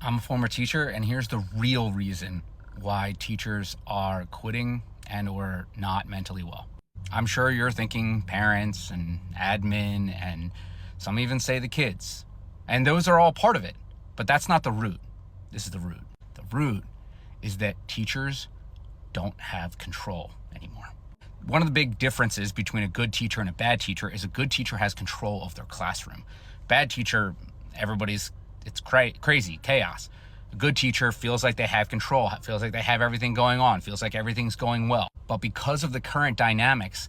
I'm a former teacher, and here's the real reason why teachers are quitting and or not mentally well. I'm sure you're thinking parents and admin, and some even say the kids. And those are all part of it, but that's not the root. This is the root. The root is that teachers don't have control anymore. One of the big differences between a good teacher and a bad teacher is a good teacher has control of their classroom. Bad teacher, it's crazy, chaos. A good teacher feels like they have control, feels like they have everything going on, feels like everything's going well. But because of the current dynamics,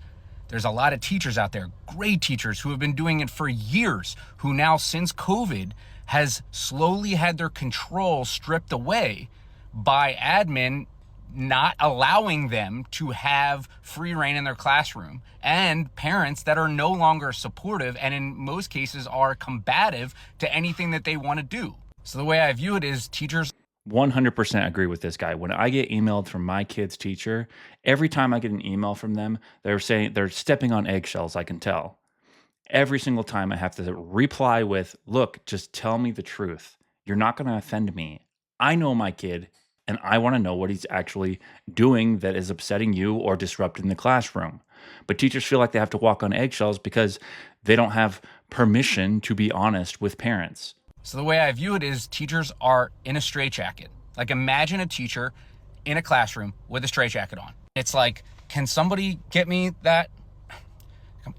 there's a lot of teachers out there, great teachers who have been doing it for years, who now since COVID has slowly had their control stripped away by admin not allowing them to have free reign in their classroom, and parents that are no longer supportive and in most cases are combative to anything that they want to do. So the way I view it is teachers 100% agree with this guy. When I get emailed from my kid's teacher, every time I get an email from them, they're saying they're stepping on eggshells, I can tell. Every single time I have to reply with, look, just tell me the truth. You're not going to offend me. I know my kid, and I want to know what he's actually doing that is upsetting you or disrupting the classroom. But teachers feel like they have to walk on eggshells because they don't have permission to be honest with parents. So the way I view it is teachers are in a straitjacket. Like imagine a teacher in a classroom with a straitjacket on. It's like, can somebody get me that?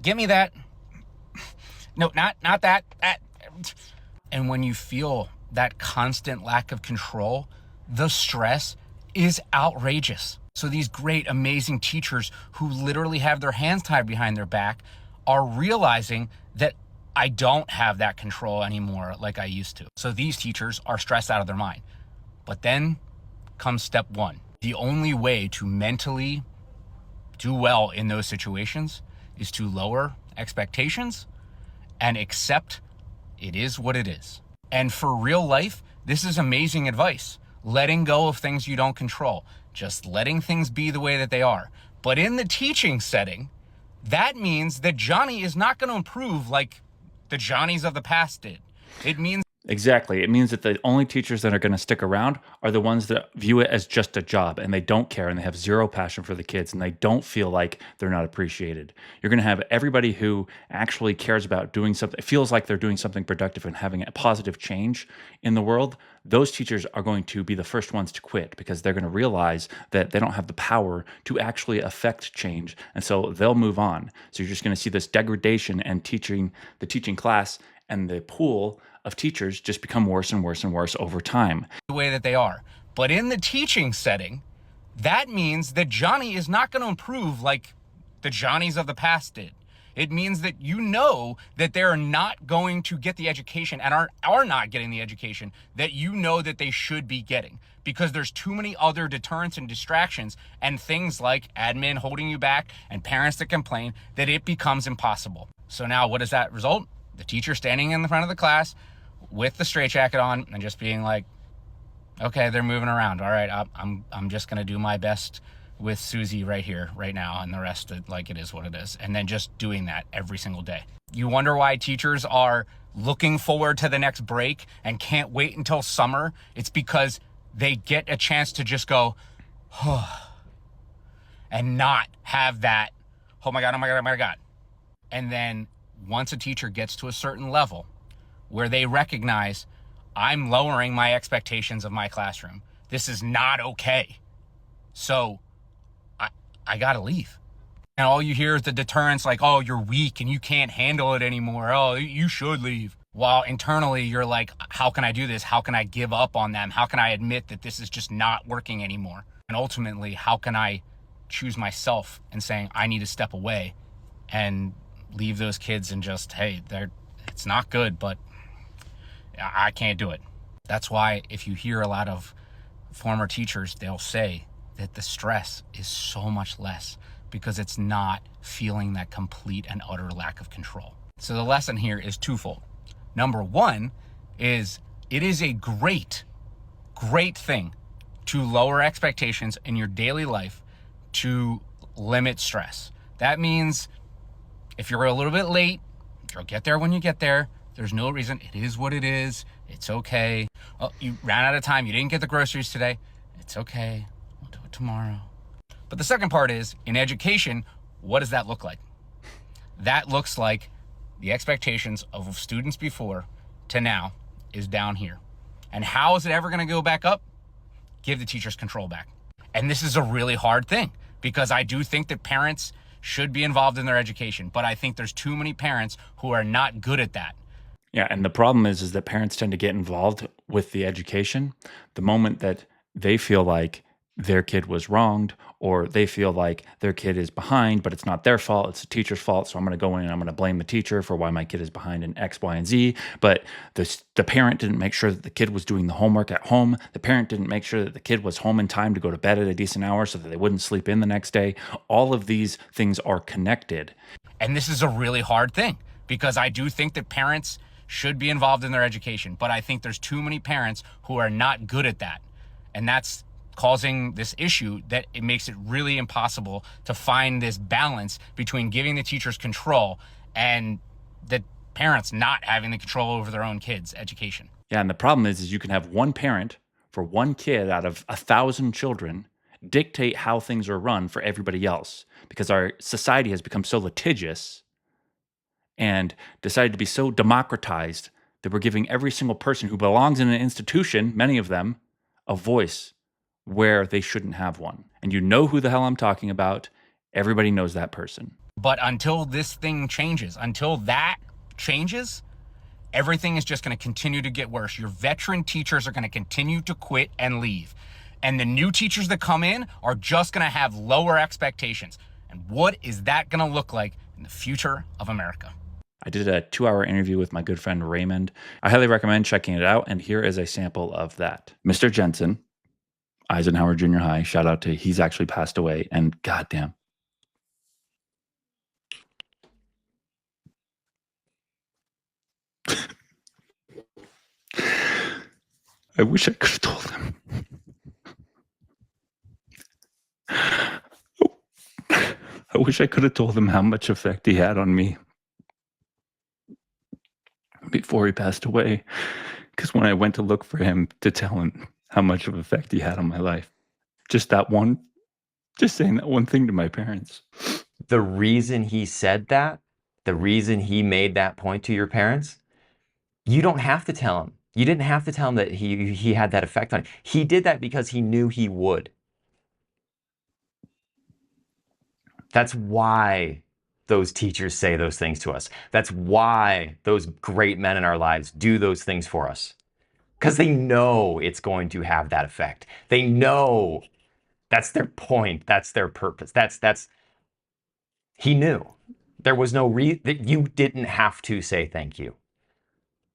Get me that? No, not that. And when you feel that constant lack of control, the stress is outrageous. So these great, amazing teachers who literally have their hands tied behind their back are realizing that I don't have that control anymore like I used to. So these teachers are stressed out of their mind. But then comes step one. The only way to mentally do well in those situations is to lower expectations and accept it is what it is. And for real life, this is amazing advice. Letting go of things you don't control. Just letting things be the way that they are. But in the teaching setting, that means that Johnny is not going to improve like the Johnnies of the past did. It means Exactly. It means that the only teachers that are going to stick around are the ones that view it as just a job and they don't care and they have zero passion for the kids and they don't feel like they're not appreciated. You're going to have everybody who actually cares about doing something, feels like they're doing something productive and having a positive change in the world. Those teachers are going to be the first ones to quit because they're going to realize that they don't have the power to actually affect change. And so they'll move on. So you're just going to see this degradation and the teaching class and the pool of teachers just become worse and worse and worse over time. The way that they are. But in the teaching setting, that means that Johnny is not going to improve like the Johnnies of the past did. It means that you know that they're not going to get the education and are not getting the education that you know that they should be getting, because there's too many other deterrents and distractions and things like admin holding you back and parents that complain that it becomes impossible. So now what does that result? The teacher standing in the front of the class with the straitjacket on and just being like, okay, they're moving around. All right, I'm just going to do my best with Susie right here, right now, and the rest of like it is what it is. And then just doing that every single day. You wonder why teachers are looking forward to the next break and can't wait until summer. It's because they get a chance to just go, and not have that, oh my God, oh my God, oh my God. And then once a teacher gets to a certain level where they recognize I'm lowering my expectations of my classroom, this is not okay. So I gotta leave. And all you hear is the deterrence like, oh, you're weak and you can't handle it anymore. Oh, you should leave. While internally you're like, how can I do this? How can I give up on them? How can I admit that this is just not working anymore? And ultimately, how can I choose myself and saying I need to step away and leave those kids and just, hey, it's not good, but I can't do it. That's why if you hear a lot of former teachers, they'll say that the stress is so much less because it's not feeling that complete and utter lack of control. So the lesson here is twofold. Number one is it is a great thing to lower expectations in your daily life to limit stress. That means if you're a little bit late, you'll get there when you get there. There's no reason. It is what it is. It's okay. Oh, you ran out of time. You didn't get the groceries today. It's okay. We'll do it tomorrow. But the second part is, in education, what does that look like? That looks like the expectations of students before to now is down here. And how is it ever going to go back up? Give the teachers control back. And this is a really hard thing, because I do think that parents should be involved in their education, but I think there's too many parents who are not good at that. Yeah, and the problem is that parents tend to get involved with the education the moment that they feel like their kid was wronged, or they feel like their kid is behind, but it's not their fault, it's the teacher's fault. So I'm going to go in and I'm going to blame the teacher for why my kid is behind in X, Y, and Z. But the parent didn't make sure that the kid was doing the homework at home. The parent didn't make sure that the kid was home in time to go to bed at a decent hour so that they wouldn't sleep in the next day. All of these things are connected. And this is a really hard thing, because I do think that parents should be involved in their education, but I think there's too many parents who are not good at that. And that's causing this issue that it makes it really impossible to find this balance between giving the teachers control and the parents not having the control over their own kids' education. Yeah, and the problem is you can have one parent for one kid out of 1,000 children dictate how things are run for everybody else, because our society has become so litigious and decided to be so democratized that we're giving every single person who belongs in an institution, many of them, a voice where they shouldn't have one. And you know who the hell I'm talking about. Everybody knows that person. But until this thing changes, until that changes, everything is just going to continue to get worse. Your veteran teachers are going to continue to quit and leave. And the new teachers that come in are just going to have lower expectations. And what is that going to look like in the future of America? I did a 2-hour interview with my good friend Raymond. I highly recommend checking it out. And here is a sample of that. Mr. Jensen, Eisenhower Junior High, shout out to, he's actually passed away, and goddamn. I wish I could have told him. I wish I could have told him how much effect he had on me before he passed away. Because when I went to look for him to tell him how much of effect he had on my life, just saying that one thing to my parents. The reason he said that, the reason he made that point to your parents, you don't have to tell him. You didn't have to tell him that he had that effect on you. He did that because he knew he would. That's why those teachers say those things to us. That's why those great men in our lives do those things for us. Because they know it's going to have that effect. They know that's their point. That's their purpose. He knew. There was no reason that you didn't have to say thank you.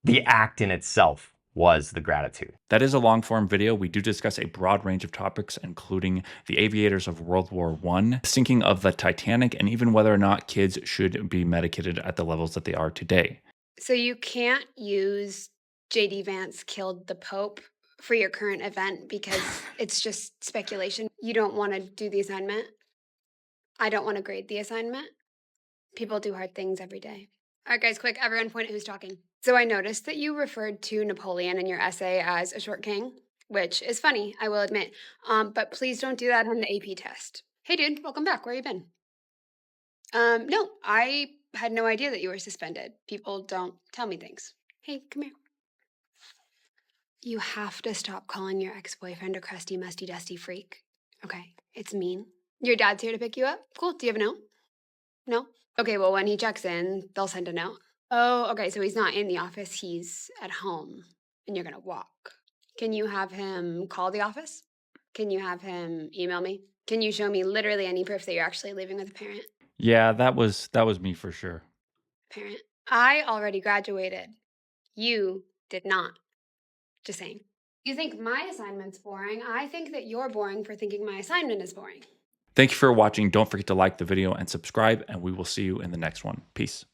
The act in itself was the gratitude. That is a long form video. We do discuss a broad range of topics, including the aviators of World War I, sinking of the Titanic, and even whether or not kids should be medicated at the levels that they are today. So you can't use J.D. Vance killed the Pope for your current event because it's just speculation. You don't want to do the assignment. I don't want to grade the assignment. People do hard things every day. All right, guys, quick, everyone point at who's talking. So I noticed that you referred to Napoleon in your essay as a short king, which is funny, I will admit. But please don't do that on the AP test. Hey, dude, welcome back. Where you been? No, I had no idea that you were suspended. People don't tell me things. Hey, come here. You have to stop calling your ex-boyfriend a crusty, musty, dusty freak. Okay, it's mean. Your dad's here to pick you up? Cool. Do you have a note? No? Okay, well, when he checks in, they'll send a note. Oh, okay, so he's not in the office. He's at home, and you're going to walk. Can you have him call the office? Can you have him email me? Can you show me literally any proof that you're actually living with a parent? Yeah, that was me for sure. Parent. I already graduated. You did not. Just saying. You think my assignment's boring. I think that you're boring for thinking my assignment is boring. Thank you for watching. Don't forget to like the video and subscribe, and we will see you in the next one. Peace.